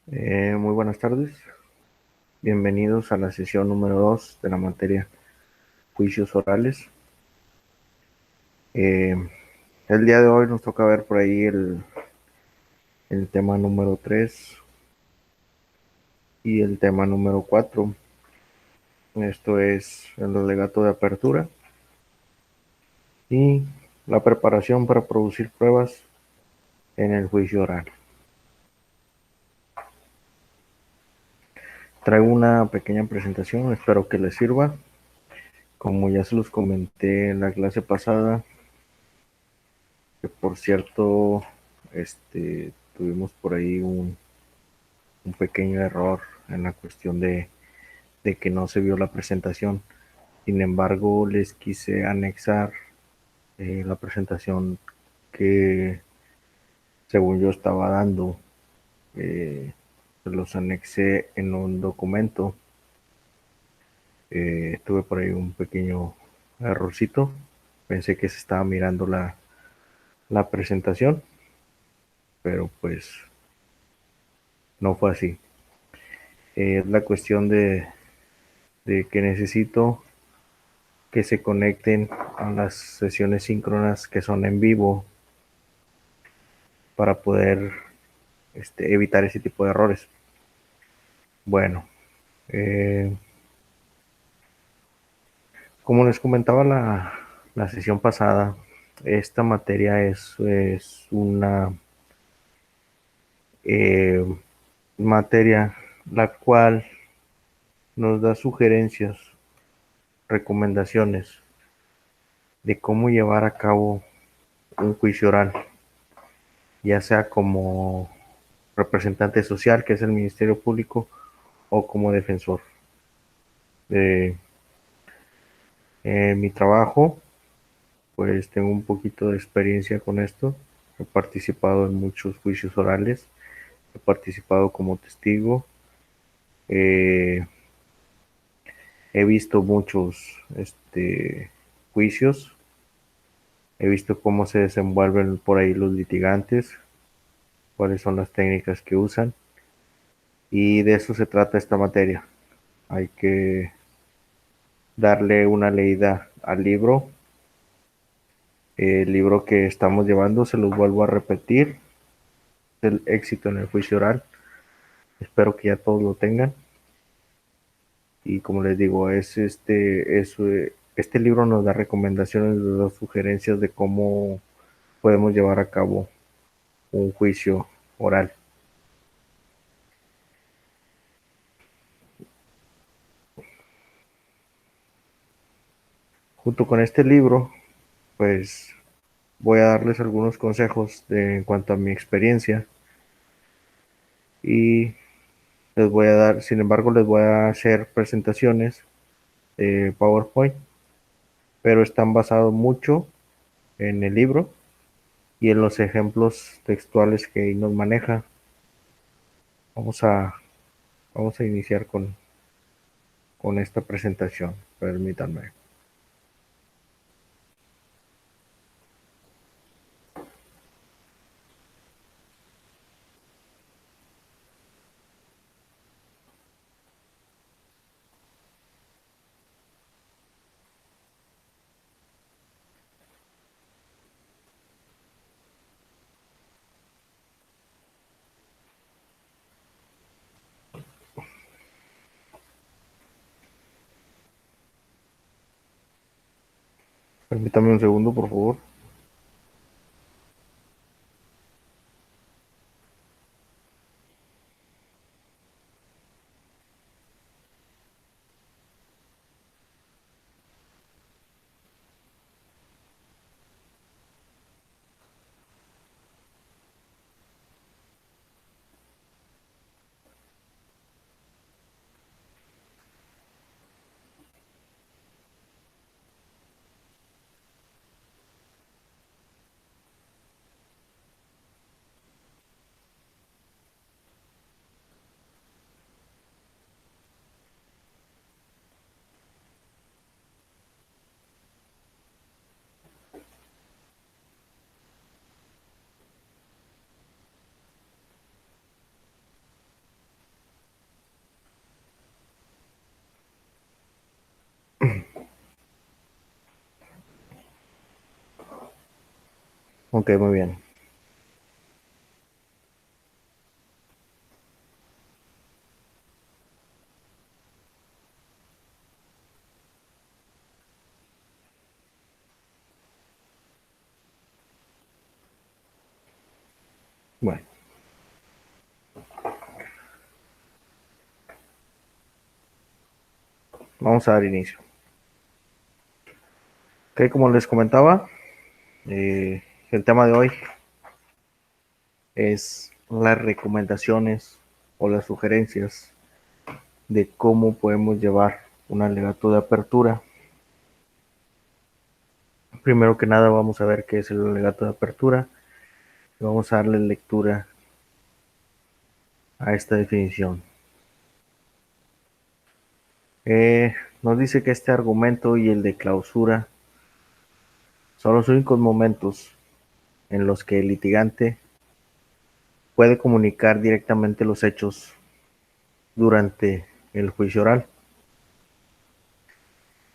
Muy buenas tardes, bienvenidos a la sesión número 2 de la materia juicios orales. Eh, el día de hoy nos toca ver por ahí el tema número 3 y el tema número 4. Esto es el alegato de apertura y la preparación para producir pruebas en el juicio oral. Traigo una pequeña presentación, espero que les sirva. Como ya se los comenté en la clase pasada, que por cierto, tuvimos por ahí un pequeño error en la cuestión de que no se vio la presentación. Sin embargo, les quise anexar la presentación que según yo estaba dando. eh, Se los anexé en un documento. Tuve por ahí un pequeño errorcito. Pensé que se estaba mirando la presentación, pero pues no fue así. Es la cuestión de que necesito que se conecten a las sesiones síncronas que son en vivo para poder evitar ese tipo de errores. Bueno, eh, como les comentaba la sesión pasada, esta materia es una eh, materia la cual nos da sugerencias, recomendaciones de cómo llevar a cabo un juicio oral, ya sea como representante social, que es el Ministerio Público, o como defensor. De mi trabajo, pues tengo un poquito de experiencia con esto. He participado en muchos juicios orales, he participado como testigo, eh, he visto muchos juicios, he visto cómo se desenvuelven por ahí los litigantes, cuáles son las técnicas que usan, y de eso se trata esta materia. Hay que darle una leída al libro. El libro que estamos llevando, se los vuelvo a repetir, el éxito en el juicio oral. Espero que ya todos lo tengan. Y como les digo, este libro nos da recomendaciones, nos da sugerencias de cómo podemos llevar a cabo un juicio oral. Junto con este libro, pues voy a darles algunos consejos en cuanto a mi experiencia, y les voy a dar, sin embargo, les voy a hacer presentaciones de PowerPoint, pero están basados mucho en el libro y en los ejemplos textuales que nos maneja. Vamos a, vamos a iniciar con esta presentación. Permítanme. Permítame un segundo, por favor. Ok, muy bien. Bueno, vamos a dar inicio. Ok, como les comentaba, el tema de hoy es las recomendaciones o las sugerencias de cómo podemos llevar un alegato de apertura. Primero que nada vamos a ver qué es el alegato de apertura y vamos a darle lectura a esta definición. Nos dice que este argumento y el de clausura son los únicos momentos en los que el litigante puede comunicar directamente los hechos durante el juicio oral.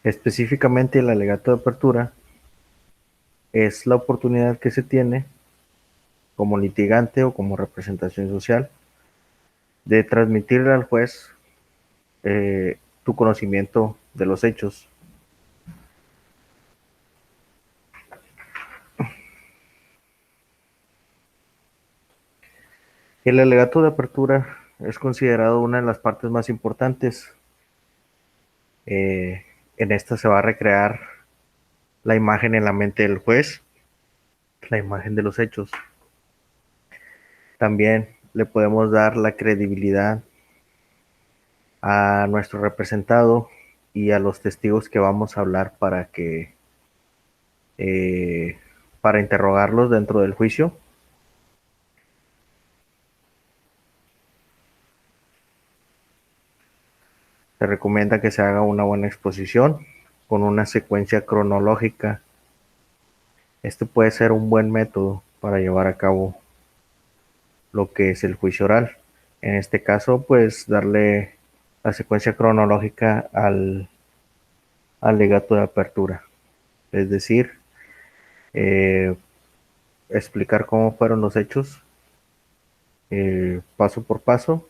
Específicamente, el alegato de apertura es la oportunidad que se tiene como litigante o como representación social de transmitirle al juez tu conocimiento de los hechos. El alegato de apertura es considerado una de las partes más importantes. Eh, en esta se va a recrear la imagen en la mente del juez, la imagen de los hechos. También le podemos dar la credibilidad a nuestro representado y a los testigos que vamos a hablar eh, para interrogarlos dentro del juicio. Se recomienda que se haga una buena exposición con una secuencia cronológica. Este puede ser un buen método para llevar a cabo lo que es el juicio oral. En este caso, pues darle la secuencia cronológica al alegato de apertura, es decir, eh, explicar cómo fueron los hechos paso por paso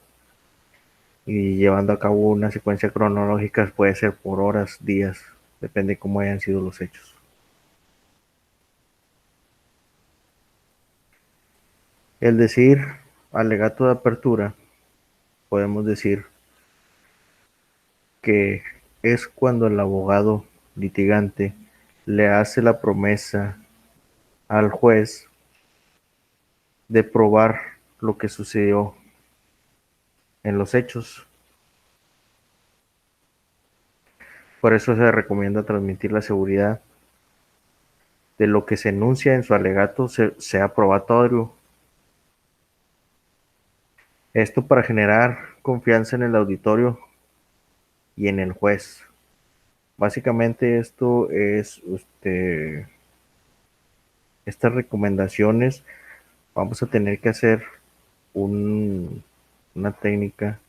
y llevando a cabo una secuencia cronológica, puede ser por horas, días, depende cómo hayan sido los hechos. El decir alegato de apertura, podemos decir que es cuando el abogado litigante le hace la promesa al juez de probar lo que sucedió en los hechos. Por eso se recomienda transmitir la seguridad de lo que se enuncia en su alegato sea probatorio. Esto para generar confianza en el auditorio y en el juez. Básicamente esto es, estas recomendaciones, vamos a tener que hacer una técnica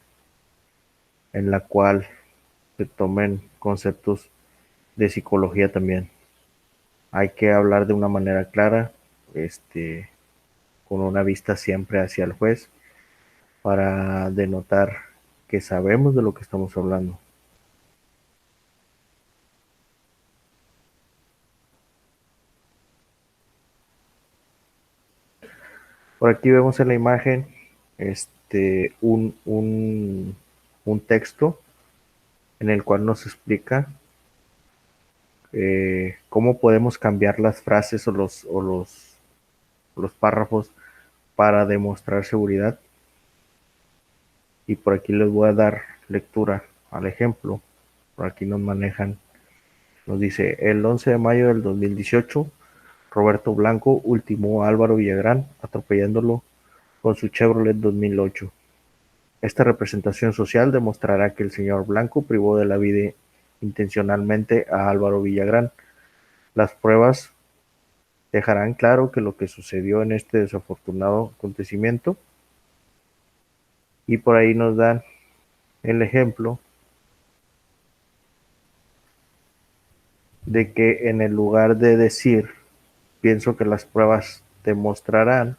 en la cual se tomen conceptos de psicología también. Hay que hablar de una manera clara, con una vista siempre hacia el juez para denotar que sabemos de lo que estamos hablando. Por aquí vemos en la imagen este, un texto en el cual nos explica cómo podemos cambiar las frases los párrafos para demostrar seguridad. Y por aquí les voy a dar lectura al ejemplo. Por aquí nos dice, el 11 de mayo del 2018, Roberto Blanco ultimó a Álvaro Villagrán atropellándolo con su Chevrolet 2008. Esta representación social demostrará que el señor Blanco privó de la vida intencionalmente a Álvaro Villagrán. Las pruebas dejarán claro que lo que sucedió en este desafortunado acontecimiento, y por ahí nos dan el ejemplo de que en el lugar de decir pienso que las pruebas demostrarán,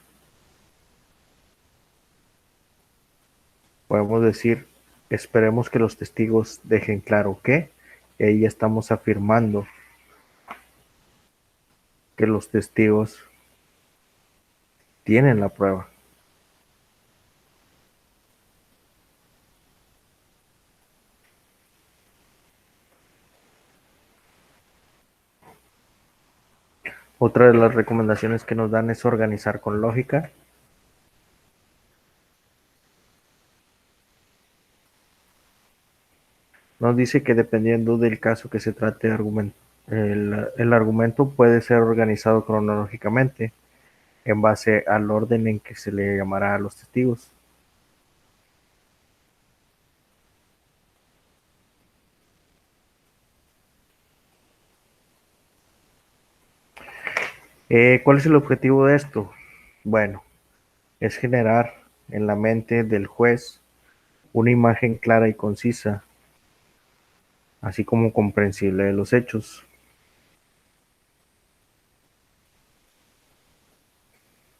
podemos decir, esperemos que los testigos dejen claro que, y ahí ya estamos afirmando que los testigos tienen la prueba. Otra de las recomendaciones que nos dan es organizar con lógica. Nos dice que dependiendo del caso que se trate, el argumento puede ser organizado cronológicamente en base al orden en que se le llamará a los testigos. ¿Cuál es el objetivo de esto? Bueno, es generar en la mente del juez una imagen clara y concisa, así como comprensible de los hechos.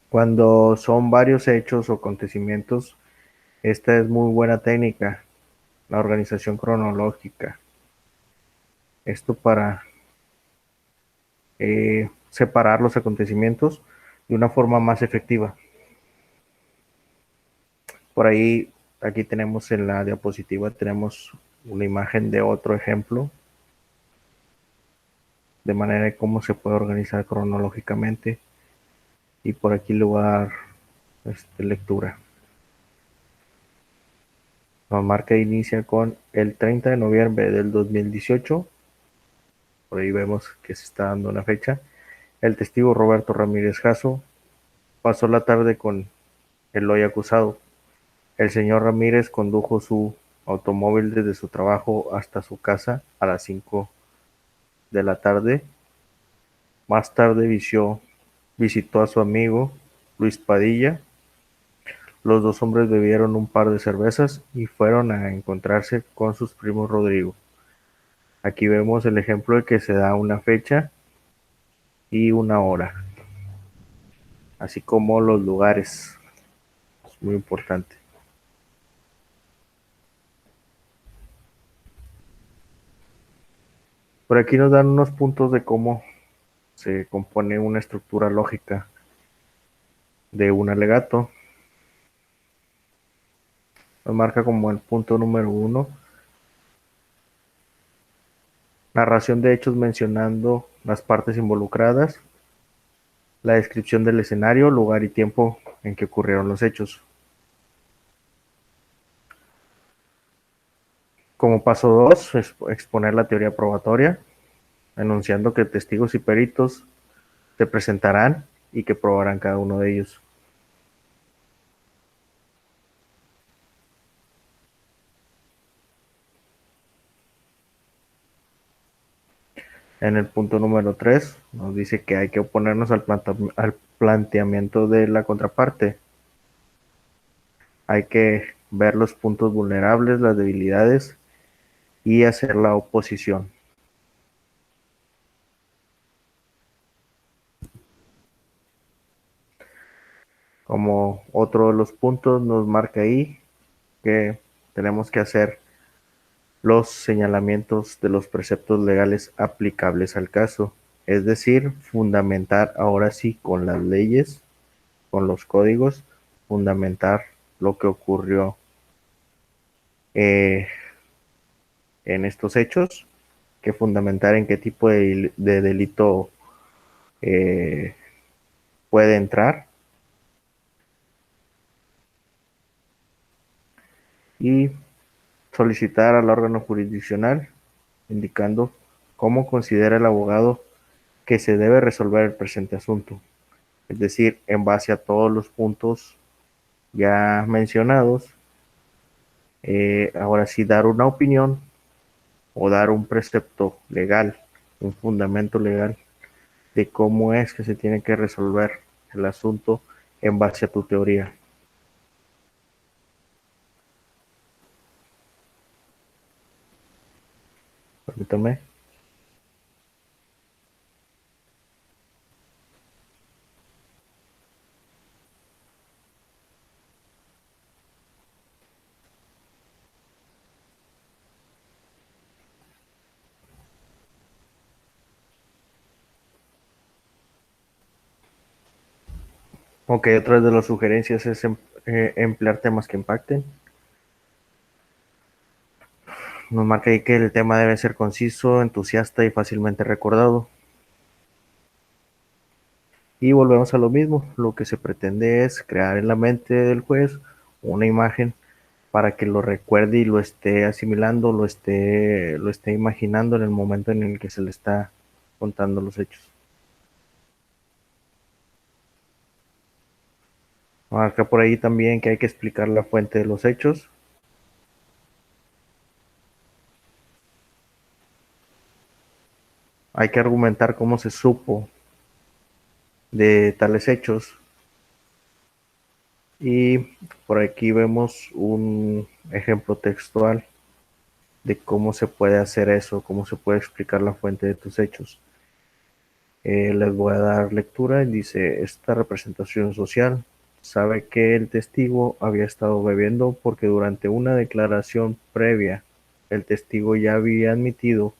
Cuando son varios hechos o acontecimientos, esta es muy buena técnica, la organización cronológica. Esto para separar los acontecimientos de una forma más efectiva. Por ahí, aquí tenemos en la diapositiva, tenemos una imagen de otro ejemplo, de manera de cómo se puede organizar cronológicamente. Y por aquí le voy a dar lectura. La marca inicia con el 30 de noviembre del 2018. Por ahí vemos que se está dando una fecha. El testigo Roberto Ramírez Jasso pasó la tarde con el hoy acusado. El señor Ramírez condujo su automóvil desde su trabajo hasta su casa a las 5 de la tarde. Más tarde visitó a su amigo Luis Padilla. Los dos hombres bebieron un par de cervezas y fueron a encontrarse con sus primos Rodrigo. Aquí vemos el ejemplo de que se da una fecha y una hora, así como los lugares. Es muy importante. Por aquí nos dan unos puntos de cómo se compone una estructura lógica de un alegato. Nos marca como el punto número 1, narración de hechos mencionando las partes involucradas, la descripción del escenario, lugar y tiempo en que ocurrieron los hechos. Como paso 2, exponer la teoría probatoria, enunciando que testigos y peritos se presentarán y que probarán cada uno de ellos. En el punto número 3 nos dice que hay que oponernos al planteamiento de la contraparte. Hay que ver los puntos vulnerables, las debilidades y hacer la oposición. Como otro de los puntos nos marca ahí que tenemos que hacer los señalamientos de los preceptos legales aplicables al caso, es decir, fundamentar ahora sí con las leyes, con los códigos, fundamentar lo que ocurrió eh, en estos hechos, que fundamentar en qué tipo de delito eh, puede entrar y solicitar al órgano jurisdiccional indicando cómo considera el abogado que se debe resolver el presente asunto. Es decir, en base a todos los puntos ya mencionados, ahora sí dar una opinión o dar un precepto legal, un fundamento legal de cómo es que se tiene que resolver el asunto en base a tu teoría. Permítame. Ok, otra de las sugerencias es emplear temas que impacten. Nos marca ahí que el tema debe ser conciso, entusiasta y fácilmente recordado. Y volvemos a lo mismo, lo que se pretende es crear en la mente del juez una imagen para que lo recuerde y lo esté asimilando, lo esté imaginando en el momento en el que se le está contando los hechos. Marca por ahí también que hay que explicar la fuente de los hechos. Hay que argumentar cómo se supo de tales hechos. Y por aquí vemos un ejemplo textual de cómo se puede hacer eso, cómo se puede explicar la fuente de tus hechos. Les voy a dar lectura. Dice, esta representación social sabe que el testigo había estado bebiendo porque durante una declaración previa el testigo ya había admitido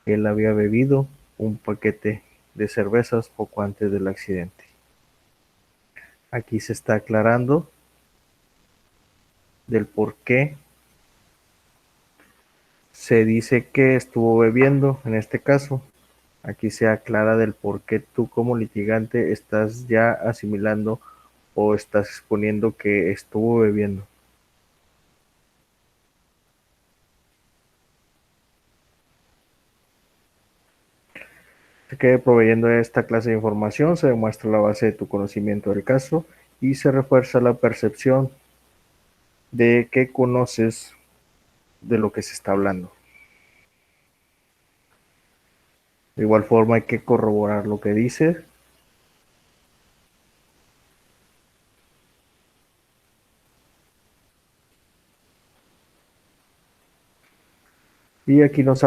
que él había bebido un paquete de cervezas poco antes del accidente. Aquí se está aclarando del por qué se dice que estuvo bebiendo en este caso. Aquí se aclara del por qué tú como litigante estás ya asimilando o estás exponiendo que estuvo bebiendo. Se quede proveyendo esta clase de información, se demuestra la base de tu conocimiento del caso y se refuerza la percepción de que conoces de lo que se está hablando. De igual forma hay que corroborar lo que dices. Y aquí nos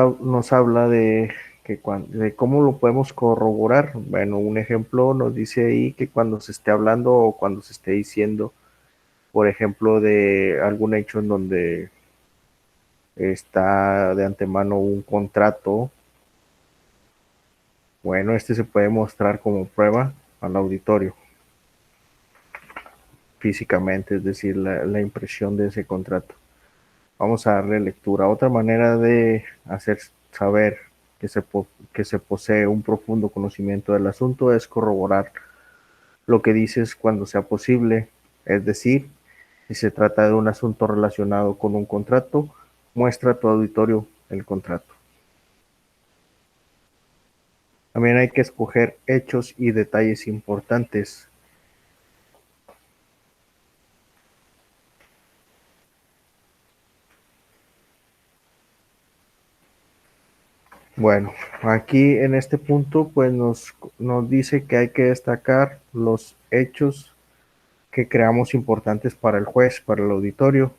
habla de cómo lo podemos corroborar. Bueno, un ejemplo nos dice ahí que cuando se esté hablando o cuando se esté diciendo, por ejemplo, de algún hecho en donde está de antemano un contrato, bueno, este se puede mostrar como prueba al auditorio físicamente, es decir, la impresión de ese contrato. Vamos a darle lectura. Otra manera de hacer saber que se posee un profundo conocimiento del asunto es corroborar lo que dices cuando sea posible, es decir, si se trata de un asunto relacionado con un contrato, muestra a tu auditorio el contrato. También hay que escoger hechos y detalles importantes. Bueno, aquí en este punto pues nos dice que hay que destacar los hechos que creamos importantes para el juez, para el auditorio.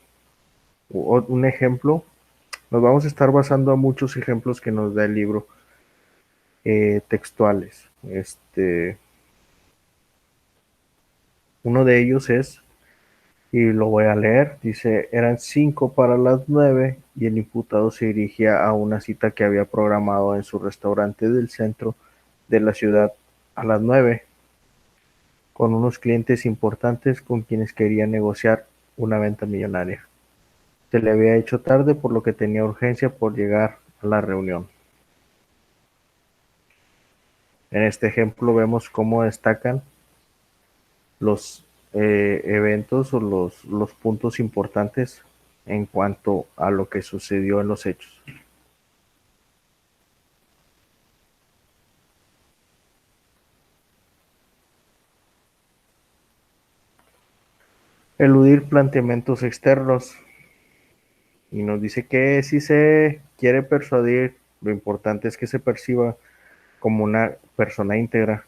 Un ejemplo, nos vamos a estar basando a muchos ejemplos que nos da el libro textuales. Uno de ellos es, y lo voy a leer, dice, eran 5 para las 9 y el imputado se dirigía a una cita que había programado en su restaurante del centro de la ciudad a las 9 con unos clientes importantes con quienes quería negociar una venta millonaria. Se le había hecho tarde por lo que tenía urgencia por llegar a la reunión. En este ejemplo vemos cómo destacan los eventos o los puntos importantes en cuanto a lo que sucedió en los hechos. Eludir planteamientos externos. Y nos dice que si se quiere persuadir, lo importante es que se perciba como una persona íntegra.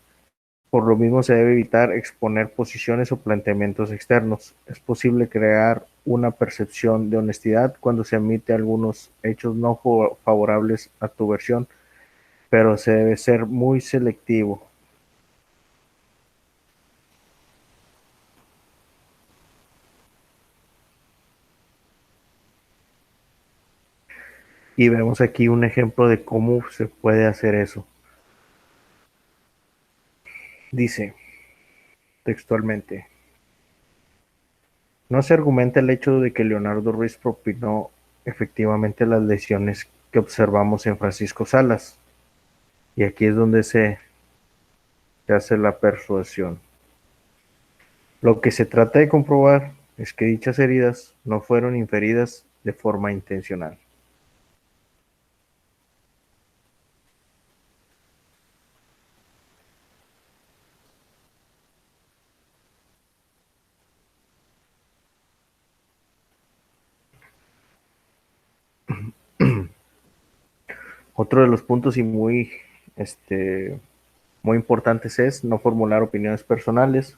Por lo mismo se debe evitar exponer posiciones o planteamientos externos. Es posible crear una percepción de honestidad cuando se admite algunos hechos no favorables a tu versión, pero se debe ser muy selectivo. Y vemos aquí un ejemplo de cómo se puede hacer eso. Dice, textualmente. No se argumenta el hecho de que Leonardo Ruiz propinó efectivamente las lesiones que observamos en Francisco Salas, y aquí es donde se hace la persuasión. Lo que se trata de comprobar es que dichas heridas no fueron inferidas de forma intencional. Otro de los puntos y muy importantes es no formular opiniones personales.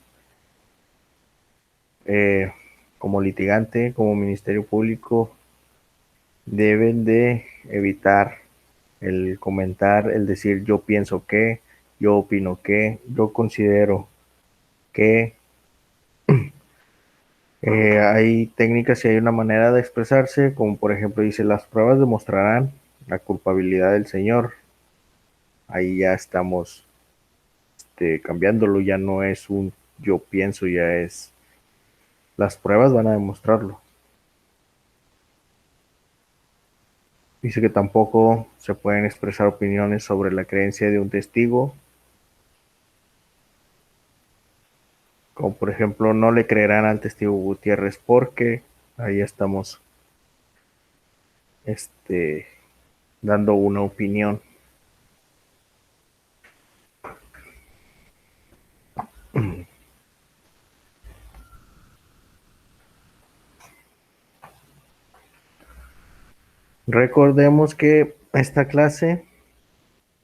Eh, como litigante, como Ministerio Público, deben de evitar el comentar, el decir yo pienso que, yo opino que, yo considero que. Hay técnicas y hay una manera de expresarse, como por ejemplo dice, las pruebas demostrarán la culpabilidad del señor. Ahí ya estamos cambiándolo, ya no es un yo pienso, ya es las pruebas van a demostrarlo. Dice que tampoco se pueden expresar opiniones sobre la creencia de un testigo, como por ejemplo no le creerán al testigo Gutiérrez porque ahí estamos dando una opinión. Recordemos que esta clase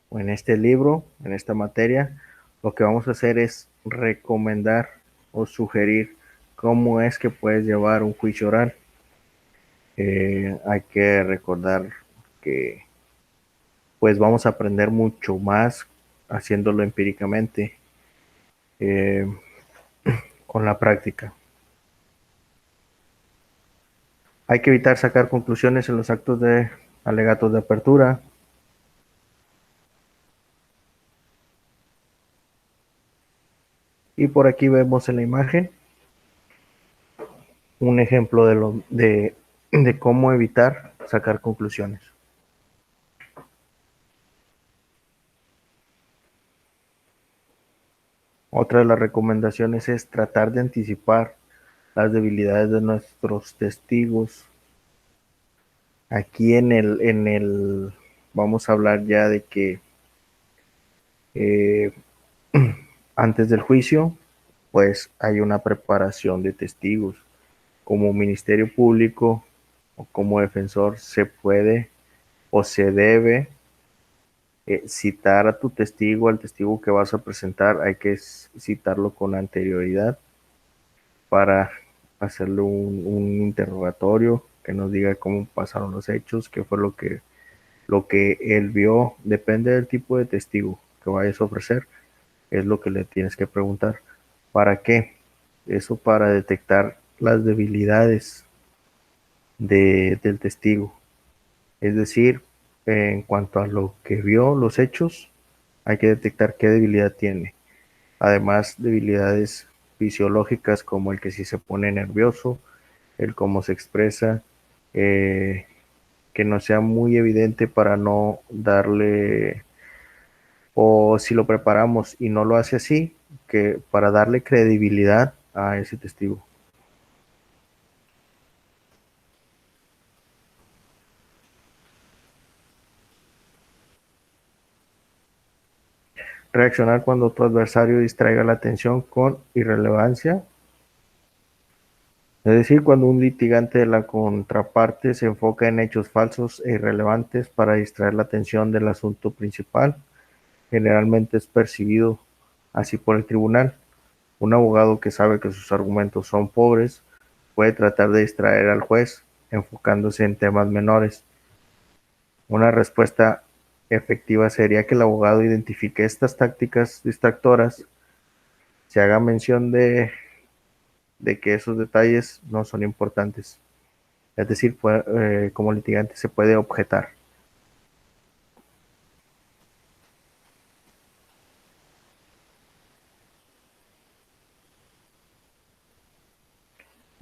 o en este libro, en esta materia, lo que vamos a hacer es recomendar o sugerir cómo es que puedes llevar un juicio oral. Hay que recordar que pues vamos a aprender mucho más haciéndolo empíricamente, eh, con la práctica. Hay que evitar sacar conclusiones en los actos de alegatos de apertura. Y por aquí vemos en la imagen un ejemplo de cómo evitar sacar conclusiones. Otra de las recomendaciones es tratar de anticipar las debilidades de nuestros testigos. Aquí vamos a hablar ya de que eh, antes del juicio, pues hay una preparación de testigos. Como Ministerio Público o como defensor se puede o se debe citar a tu testigo, al testigo que vas a presentar, hay que citarlo con anterioridad para hacerle un interrogatorio que nos diga cómo pasaron los hechos, qué fue lo que él vio. Depende del tipo de testigo que vayas a ofrecer, es lo que le tienes que preguntar. ¿Para qué? Eso para detectar las debilidades del testigo. Es decir, en cuanto a lo que vio, los hechos, hay que detectar qué debilidad tiene. Además, debilidades fisiológicas como el que si se pone nervioso, el cómo se expresa, eh, que no sea muy evidente para no darle, o si lo preparamos y no lo hace así, que para darle credibilidad a ese testigo. Reaccionar cuando tu adversario distraiga la atención con irrelevancia. Es decir, cuando un litigante de la contraparte se enfoca en hechos falsos e irrelevantes para distraer la atención del asunto principal, generalmente es percibido así por el tribunal. Un abogado que sabe que sus argumentos son pobres puede tratar de distraer al juez enfocándose en temas menores. Una respuesta efectiva sería que el abogado identifique estas tácticas distractoras, se haga mención de que esos detalles no son importantes. Es decir, como litigante se puede objetar.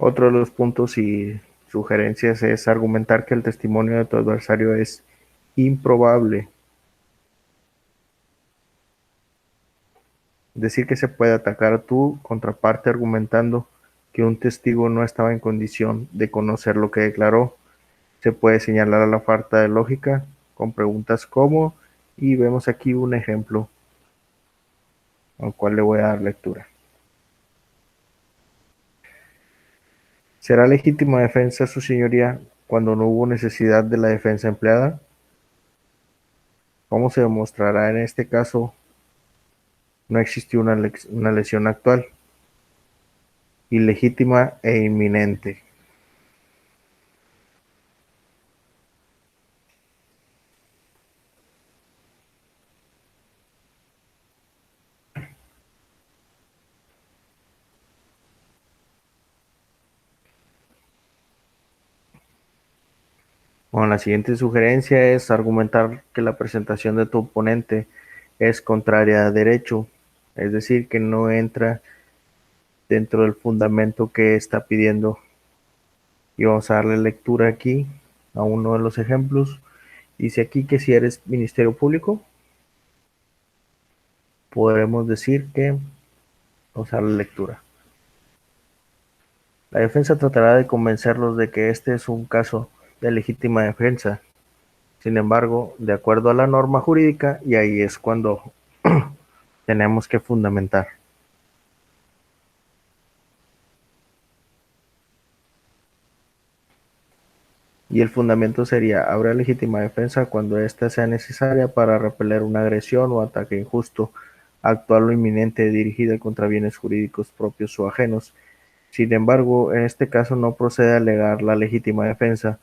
Otro de los puntos y sugerencias es argumentar que el testimonio de tu adversario es improbable. Decir que se puede atacar a tu contraparte argumentando que un testigo no estaba en condición de conocer lo que declaró. Se puede señalar a la falta de lógica con preguntas como, y vemos aquí un ejemplo al cual le voy a dar lectura. ¿Será legítima defensa su señoría cuando no hubo necesidad de la defensa empleada? ¿Cómo se demostrará en este caso no existió una lesión actual, ilegítima e inminente? Bueno, la siguiente sugerencia es argumentar que la presentación de tu oponente es contraria a derecho, es decir, que no entra dentro del fundamento que está pidiendo. Y vamos a darle lectura aquí a uno de los ejemplos. Dice aquí que si eres Ministerio Público, podremos decir que, vamos a darle lectura. La defensa tratará de convencerlos de que este es un caso de legítima defensa. Sin embargo, de acuerdo a la norma jurídica, y ahí es cuando tenemos que fundamentar. Y el fundamento sería, habrá legítima defensa cuando ésta sea necesaria para repeler una agresión o ataque injusto, actual o inminente dirigida contra bienes jurídicos propios o ajenos. Sin embargo, en este caso no procede a alegar la legítima defensa,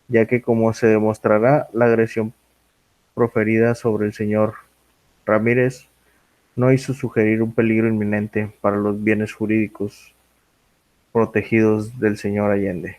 ya que como se demostrará, la agresión proferida sobre el señor Ramírez no hizo sugerir un peligro inminente para los bienes jurídicos protegidos del señor Allende.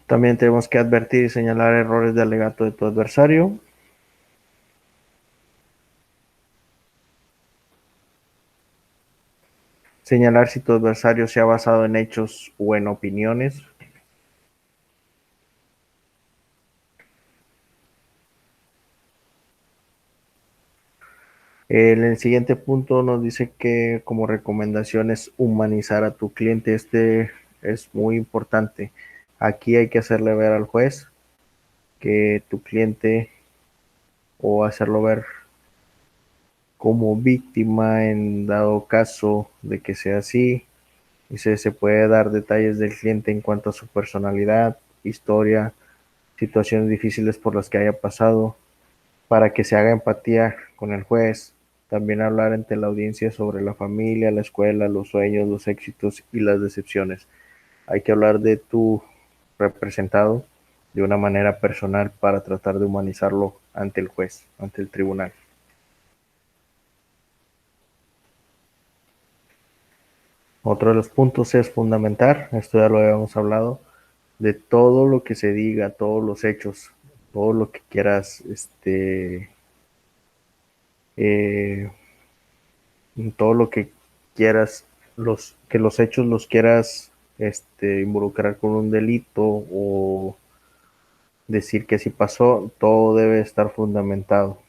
También tenemos que advertir y señalar errores de alegato de tu adversario. Señalar si tu adversario se ha basado en hechos o en opiniones. En el siguiente punto nos dice que como recomendación es humanizar a tu cliente. Este es muy importante. Aquí hay que hacerle ver al juez que tu cliente, o hacerlo ver como víctima en dado caso de que sea así. Y se puede dar detalles del cliente en cuanto a su personalidad, historia, situaciones difíciles por las que haya pasado, para que se haga empatía con el juez. También hablar ante la audiencia sobre la familia, la escuela, los sueños, los éxitos y las decepciones. Hay que hablar de tu representado de una manera personal para tratar de humanizarlo ante el juez, ante el tribunal. Otro de los puntos es fundamentar, esto ya lo habíamos hablado, de todo lo que se diga, todos los hechos, todo lo que quieras, eh, todo lo que quieras, que los hechos los quieras involucrar con un delito o decir que si pasó, todo debe estar fundamentado.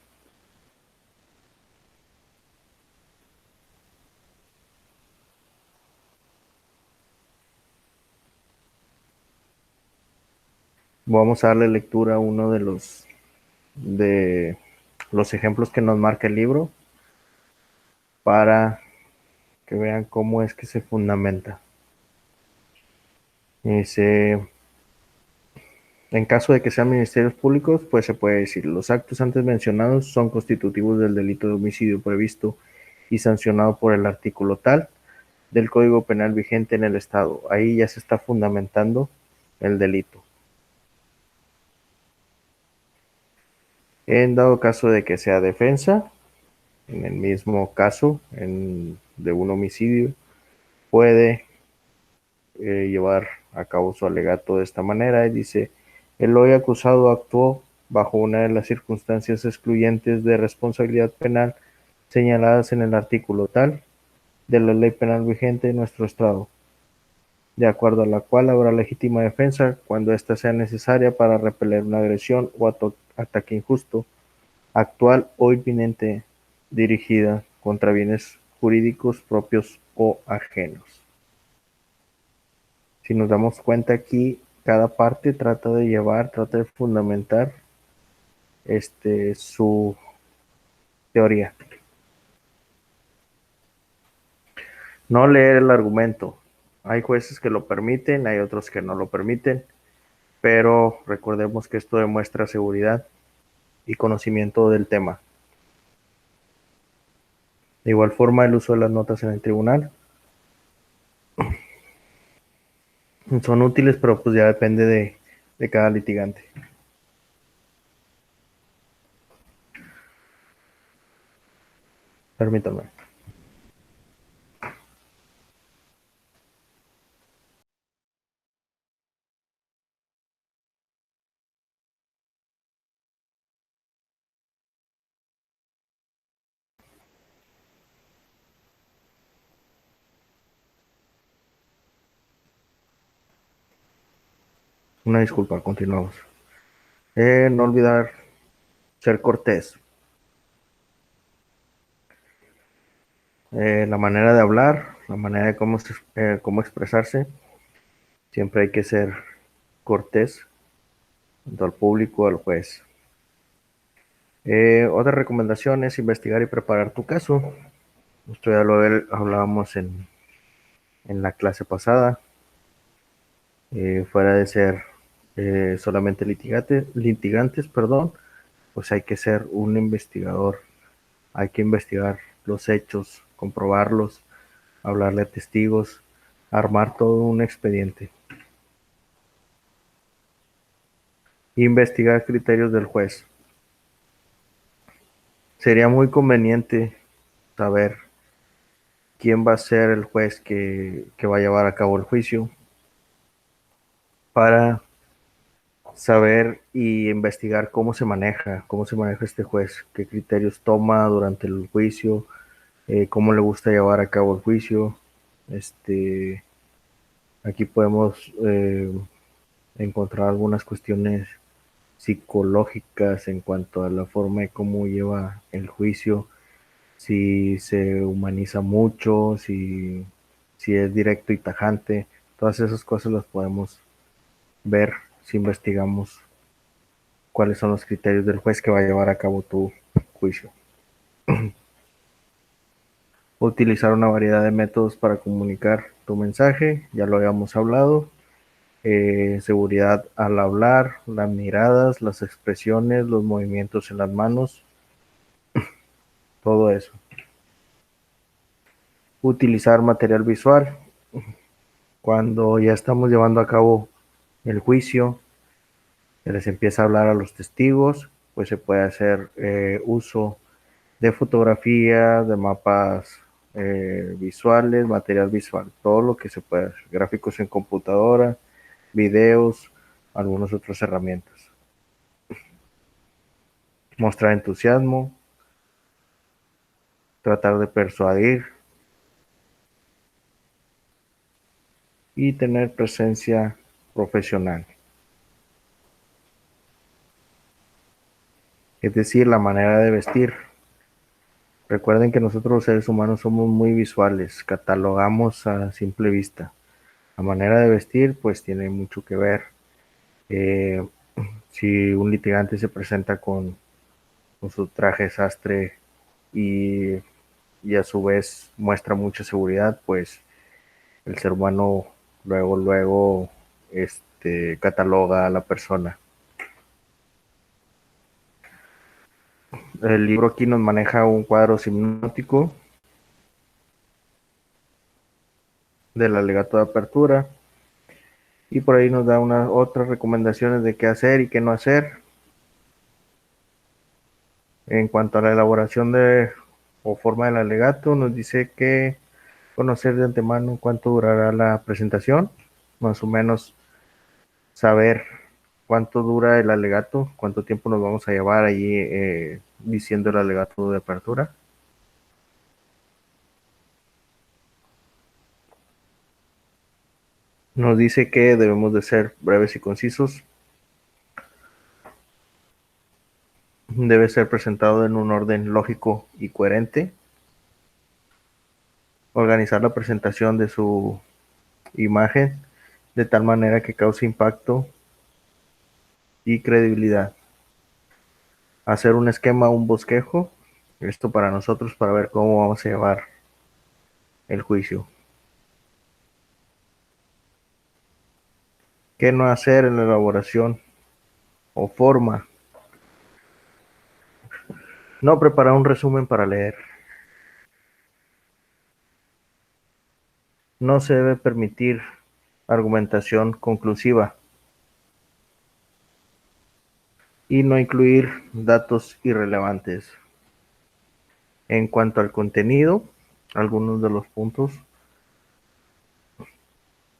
Vamos a darle lectura a uno de los ejemplos que nos marca el libro para que vean cómo es que se fundamenta. Dice, en caso de que sean ministerios públicos, pues se puede decir, los actos antes mencionados son constitutivos del delito de homicidio previsto y sancionado por el artículo tal del Código Penal vigente en el Estado. Ahí ya se está fundamentando el delito. En dado caso de que sea defensa, en el mismo caso de un homicidio, puede llevar a cabo su alegato de esta manera y dice: el hoy acusado actuó bajo una de las circunstancias excluyentes de responsabilidad penal señaladas en el artículo tal de la ley penal vigente en nuestro estado, de acuerdo a la cual habrá legítima defensa cuando ésta sea necesaria para repeler una agresión o ataque injusto, actual o inminente, dirigida contra bienes jurídicos propios o ajenos. Si nos damos cuenta aquí, cada parte trata de fundamentar su teoría. No leer el argumento. Hay jueces que lo permiten, hay otros que no lo permiten, pero recordemos que esto demuestra seguridad y conocimiento del tema. De igual forma, el uso de las notas en el tribunal son útiles, pero pues ya depende de cada litigante. Permítanme. Una disculpa, continuamos. No olvidar ser cortés. La manera de hablar, la manera de cómo expresarse, siempre hay que ser cortés, tanto al público, al juez. Otra recomendación es investigar y preparar tu caso. Esto ya lo hablábamos en la clase pasada. Fuera de ser solamente litigantes, perdón, pues hay que ser un investigador. Hay que investigar los hechos, comprobarlos, hablarle a testigos, armar todo un expediente. Investigar criterios del juez. Sería muy conveniente saber quién va a ser el juez que va a llevar a cabo el juicio para saber y investigar cómo se maneja este juez, qué criterios toma durante el juicio, cómo le gusta llevar a cabo el juicio. Aquí podemos encontrar algunas cuestiones psicológicas en cuanto a la forma de cómo lleva el juicio, si se humaniza mucho, si es directo y tajante. Todas esas cosas las podemos ver si investigamos cuáles son los criterios del juez que va a llevar a cabo tu juicio. Utilizar una variedad de métodos para comunicar tu mensaje, ya lo habíamos hablado. Seguridad al hablar, las miradas, las expresiones, los movimientos en las manos, todo eso. Utilizar material visual. Cuando ya estamos llevando a cabo el juicio, se les empieza a hablar a los testigos, pues se puede hacer uso de fotografía, de mapas visuales, material visual, todo lo que se puede hacer, gráficos en computadora, videos, algunas otras herramientas. Mostrar entusiasmo, tratar de persuadir y tener presencia profesional. Es decir, la manera de vestir. Recuerden que nosotros los seres humanos somos muy visuales, catalogamos a simple vista. La manera de vestir pues tiene mucho que ver. Eh, si un litigante se presenta con su traje sastre y, y a su vez muestra mucha seguridad, pues el ser humano luego cataloga a la persona. El libro aquí nos maneja un cuadro sinóptico del alegato de apertura y por ahí nos da unas otras recomendaciones de qué hacer y qué no hacer. En cuanto a la elaboración o forma del alegato, nos dice que conocer de antemano cuánto durará la presentación, más o menos saber cuánto dura el alegato, cuánto tiempo nos vamos a llevar allí diciendo el alegato de apertura. Nos dice que debemos de ser breves y concisos. Debe ser presentado en un orden lógico y coherente. Organizar la presentación de su imagen de tal manera que cause impacto y credibilidad. Hacer un esquema, un bosquejo, esto para nosotros, para ver cómo vamos a llevar el juicio. ¿Qué no hacer en la elaboración o forma? No preparar un resumen para leer. No se debe permitir argumentación conclusiva y no incluir datos irrelevantes. En cuanto al contenido, algunos de los puntos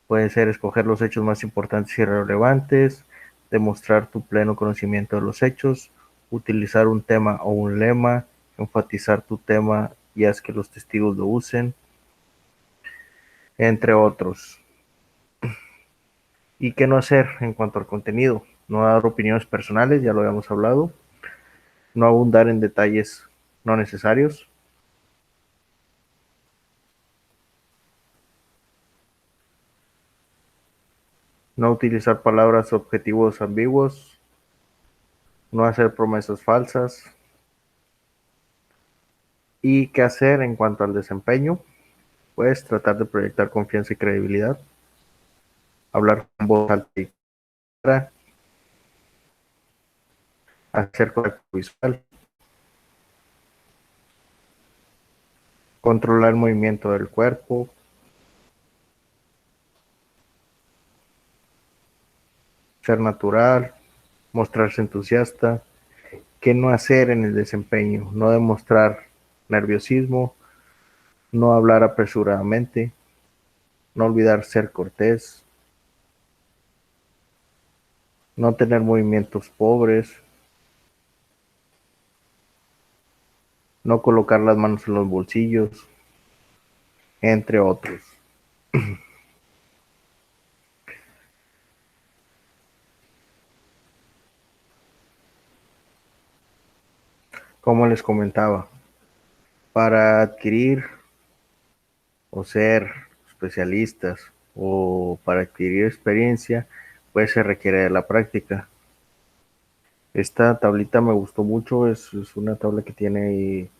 pueden ser escoger los hechos más importantes y relevantes, demostrar tu pleno conocimiento de los hechos, utilizar un tema o un lema, enfatizar tu tema y haz que los testigos lo usen, entre otros. ¿Y qué no hacer en cuanto al contenido? No dar opiniones personales, ya lo habíamos hablado, no abundar en detalles no necesarios, no utilizar palabras o objetivos ambiguos, no hacer promesas falsas. ¿Y qué hacer en cuanto al desempeño? Pues tratar de proyectar confianza y credibilidad, hablar con voz alta y clara, hacer contacto visual, controlar el movimiento del cuerpo, ser natural, mostrarse entusiasta. ¿Qué no hacer en el desempeño? No demostrar nerviosismo, no hablar apresuradamente, no olvidar ser cortés, no tener movimientos pobres, no colocar las manos en los bolsillos, entre otros. Como les comentaba, para adquirir o ser especialistas o para adquirir experiencia, pues se requiere de la práctica. Esta tablita me gustó mucho, es una tabla que tiene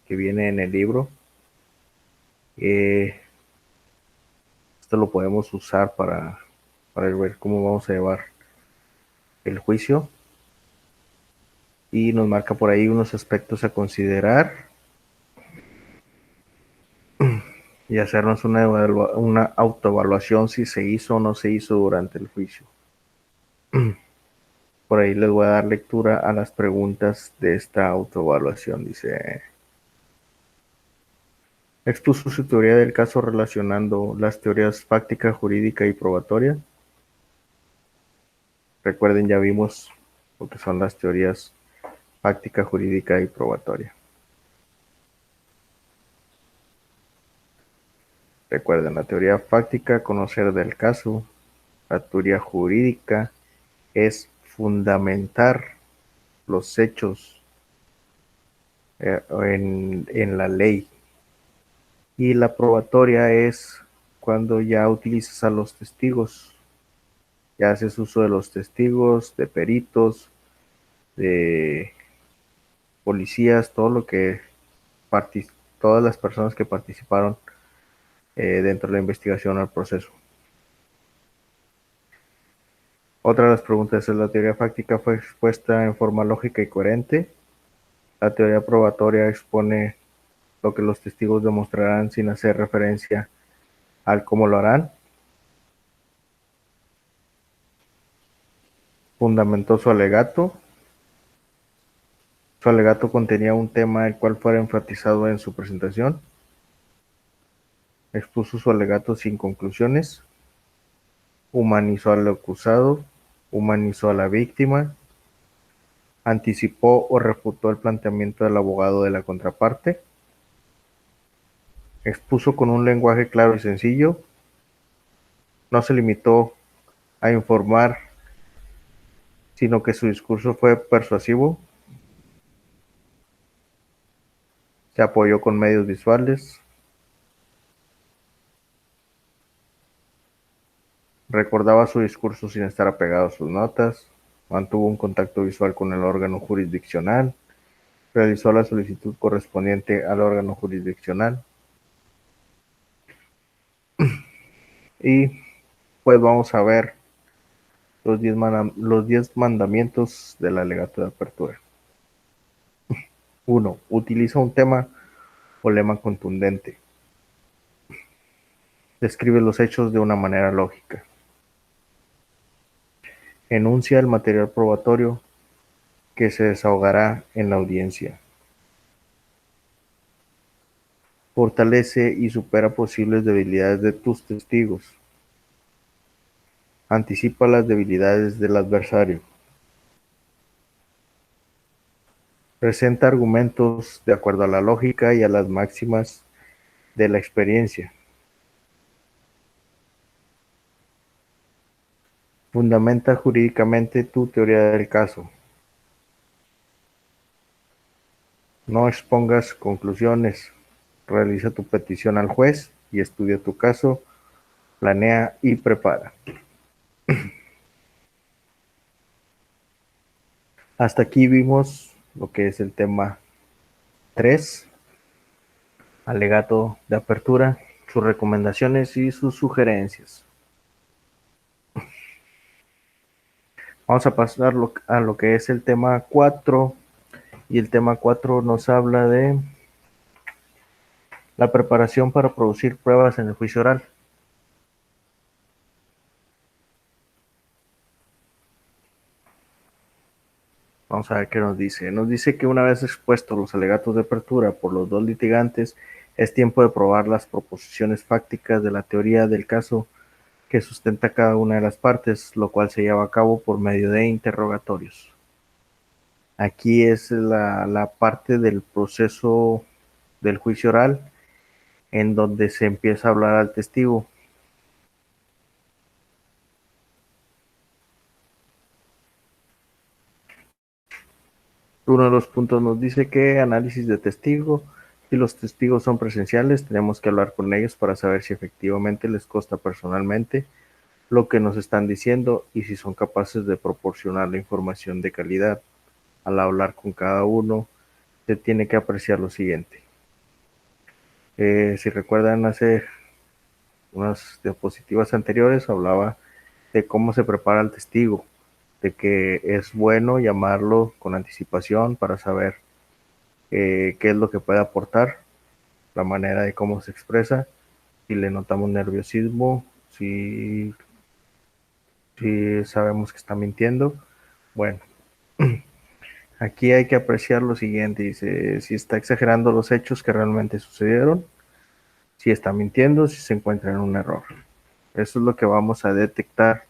que viene en el libro. Esto lo podemos usar para ver cómo vamos a llevar el juicio y nos marca por ahí unos aspectos a considerar y hacernos una autoevaluación si se hizo o no se hizo durante el juicio. Por ahí les voy a dar lectura a las preguntas de esta autoevaluación. Dice, expuso su teoría del caso relacionando las teorías fáctica, jurídica y probatoria. Recuerden, ya vimos lo que son las teorías fáctica, jurídica y probatoria. Recuerden, la teoría fáctica, conocer del caso. La teoría jurídica es fundamentar los hechos en la ley. Y la probatoria es cuando ya utilizas a los testigos, ya haces uso de los testigos, de peritos, de policías, todo lo que todas las personas que participaron dentro de la investigación al proceso. Otra de las preguntas es: ¿la teoría fáctica fue expuesta en forma lógica y coherente? La teoría probatoria expone lo que los testigos demostrarán sin hacer referencia al cómo lo harán. Fundamentó su alegato. Su alegato contenía un tema el cual fuera enfatizado en su presentación. Expuso su alegato sin conclusiones. humanizó al acusado, humanizó a la víctima, anticipó o refutó el planteamiento del abogado de la contraparte, expuso con un lenguaje claro y sencillo, no se limitó a informar, sino que su discurso fue persuasivo, se apoyó con medios visuales, recordaba su discurso sin estar apegado a sus notas, mantuvo un contacto visual con el órgano jurisdiccional, realizó la solicitud correspondiente al órgano jurisdiccional y pues vamos a ver los 10 mandamientos del alegato de apertura. 1. Utiliza un tema o lema contundente. Describe los hechos de una manera lógica. Enuncia el material probatorio que se desahogará en la audiencia. Fortalece y supera posibles debilidades de tus testigos. Anticipa las debilidades del adversario. Presenta argumentos de acuerdo a la lógica y a las máximas de la experiencia. Fundamenta jurídicamente tu teoría del caso. No expongas conclusiones. Realiza tu petición al juez y estudia tu caso. Planea y prepara. Hasta aquí vimos lo que es el tema 3, alegato de apertura, sus recomendaciones y sus sugerencias. Vamos a pasar a lo que es el tema 4, y el tema 4 nos habla de la preparación para producir pruebas en el juicio oral. Vamos a ver qué nos dice. Nos dice que una vez expuestos los alegatos de apertura por los dos litigantes, es tiempo de probar las proposiciones fácticas de la teoría del caso que sustenta cada una de las partes, lo cual se lleva a cabo por medio de interrogatorios. Aquí es la parte del proceso del juicio oral en donde se empieza a hablar al testigo. Uno de los puntos nos dice que análisis de testigo. Si los testigos son presenciales, tenemos que hablar con ellos para saber si efectivamente les consta personalmente lo que nos están diciendo y si son capaces de proporcionar la información de calidad. Al hablar con cada uno, se tiene que apreciar lo siguiente. Si recuerdan, hace unas diapositivas anteriores hablaba de cómo se prepara el testigo, de que es bueno llamarlo con anticipación para saber qué es lo que puede aportar, la manera de cómo se expresa, si le notamos nerviosismo, si sabemos que está mintiendo. Bueno, aquí hay que apreciar lo siguiente, dice, si está exagerando los hechos que realmente sucedieron, si está mintiendo, si se encuentra en un error. Eso es lo que vamos a detectar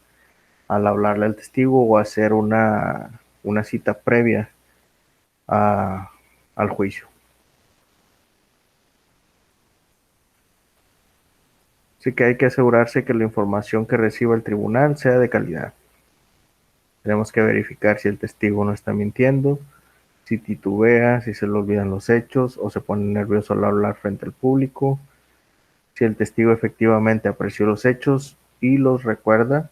al hablarle al testigo o hacer una cita previa al juicio. Así que hay que asegurarse que la información que reciba el tribunal sea de calidad. Tenemos que verificar si el testigo no está mintiendo, si titubea, si se le olvidan los hechos o se pone nervioso al hablar frente al público, si el testigo efectivamente apreció los hechos y los recuerda,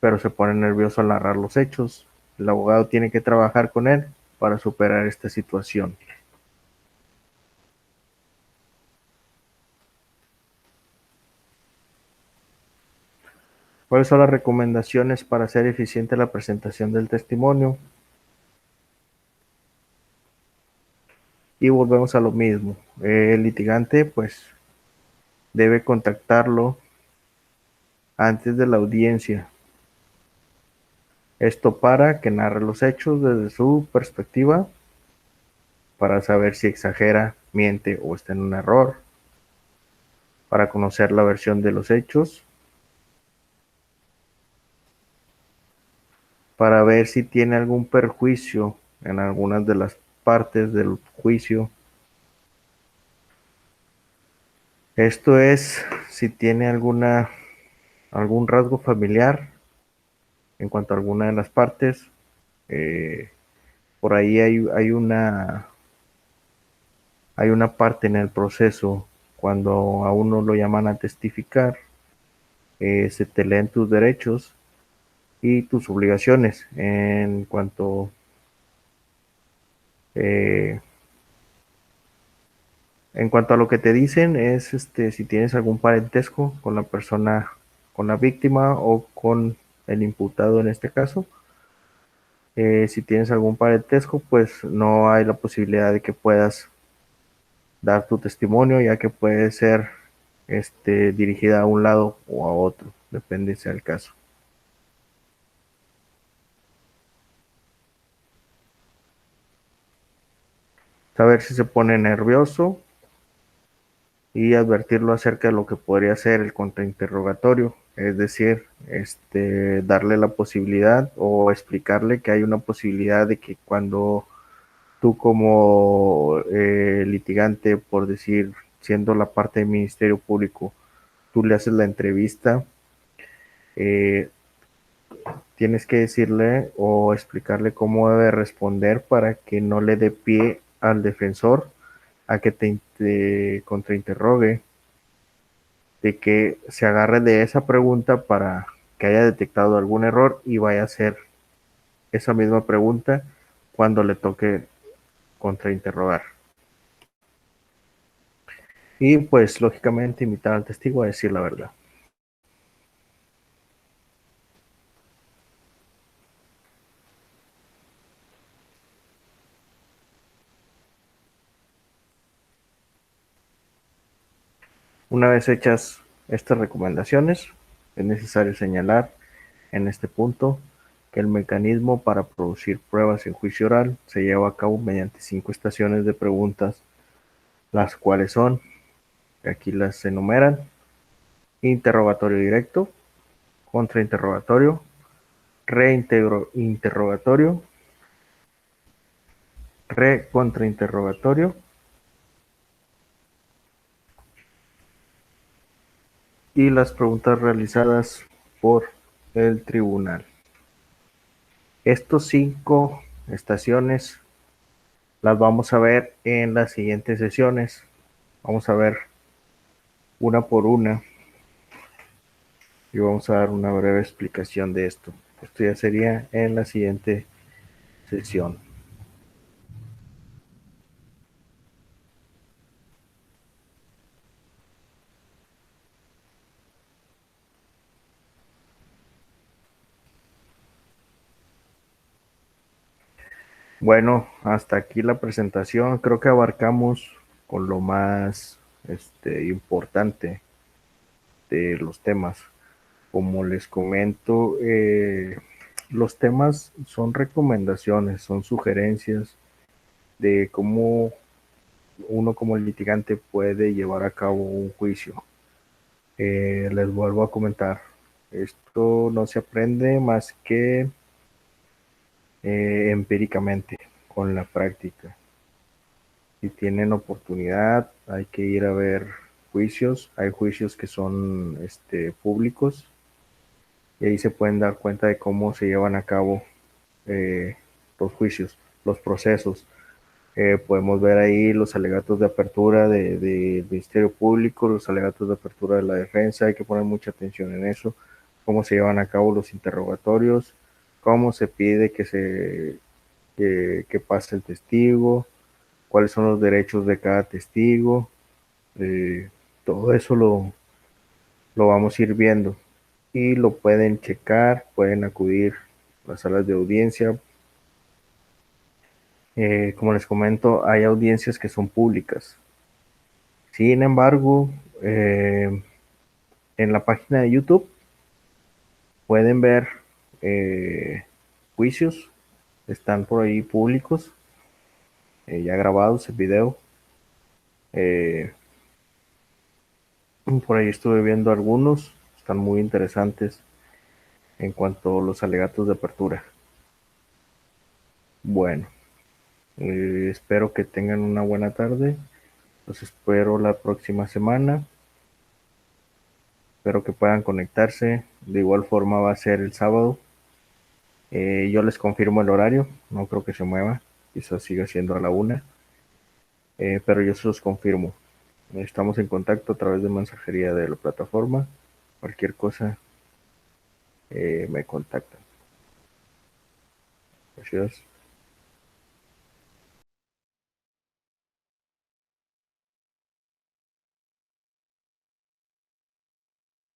pero se pone nervioso al narrar los hechos. El abogado tiene que trabajar con él para superar esta situación. ¿Cuáles son las recomendaciones para hacer eficiente la presentación del testimonio? Y volvemos a lo mismo. El litigante pues debe contactarlo antes de la audiencia. Esto para que narre los hechos desde su perspectiva, para saber si exagera, miente o está en un error, para conocer la versión de los hechos para ver si tiene algún perjuicio en algunas de las partes del juicio. Esto es si tiene algún rasgo familiar en cuanto a alguna de las partes. Eh, por ahí hay una parte en el proceso cuando a uno lo llaman a testificar, se te leen tus derechos y tus obligaciones eh, en cuanto a lo que te dicen es si tienes algún parentesco con la persona, con la víctima o con el imputado en este caso. Si tienes algún parentesco, pues no hay la posibilidad de que puedas dar tu testimonio, ya que puede ser dirigida a un lado o a otro, depende sea el caso. Saber si se pone nervioso y advertirlo acerca de lo que podría ser el contrainterrogatorio, es decir, darle la posibilidad o explicarle que hay una posibilidad de que cuando tú como litigante, por decir, siendo la parte del Ministerio Público, tú le haces la entrevista, eh, tienes que decirle o explicarle cómo debe responder para que no le dé pie al defensor a que te contrainterrogue, de que se agarre de esa pregunta para que haya detectado algún error y vaya a hacer esa misma pregunta cuando le toque contrainterrogar. Y pues lógicamente invitar al testigo a decir la verdad. Una vez hechas estas recomendaciones, es necesario señalar en este punto que el mecanismo para producir pruebas en juicio oral se lleva a cabo mediante 5 estaciones de preguntas, las cuales son, aquí las enumeran: interrogatorio directo, contrainterrogatorio, reinterrogatorio, recontrainterrogatorio y las preguntas realizadas por el tribunal. Estos 5 estaciones las vamos a ver en las siguientes sesiones. Vamos a ver una por una y vamos a dar una breve explicación de esto. Esto ya sería en la siguiente sesión. Bueno, hasta aquí la presentación. Creo que abarcamos con lo más importante de los temas. Como les comento, los temas son recomendaciones, son sugerencias de cómo uno como litigante puede llevar a cabo un juicio. Les vuelvo a comentar, esto no se aprende más que empíricamente, con la práctica. Si tienen oportunidad, hay que ir a ver juicios. Hay juicios que son públicos y ahí se pueden dar cuenta de cómo se llevan a cabo eh, los juicios, los procesos. Podemos ver ahí los alegatos de apertura del Ministerio Público, los alegatos de apertura de la defensa. Hay que poner mucha atención en eso, cómo se llevan a cabo los interrogatorios, cómo se pide que pase el testigo, cuáles son los derechos de cada testigo. eh, Todo eso lo vamos a ir viendo y lo pueden checar, pueden acudir a las salas de audiencia. Como les comento, hay audiencias que son públicas. Sin embargo, en la página de YouTube pueden ver juicios, están por ahí públicos, ya grabados en video. Eh, por ahí estuve viendo algunos, están muy interesantes en cuanto a los alegatos de apertura. Bueno, espero que tengan una buena tarde. Los espero la próxima semana. Espero que puedan conectarse. De igual forma va a ser el sábado. Yo les confirmo el horario. No creo que se mueva. Quizás siga siendo a la 1. Pero yo se los confirmo. Estamos en contacto a través de mensajería de la plataforma. Cualquier cosa, me contactan. Gracias.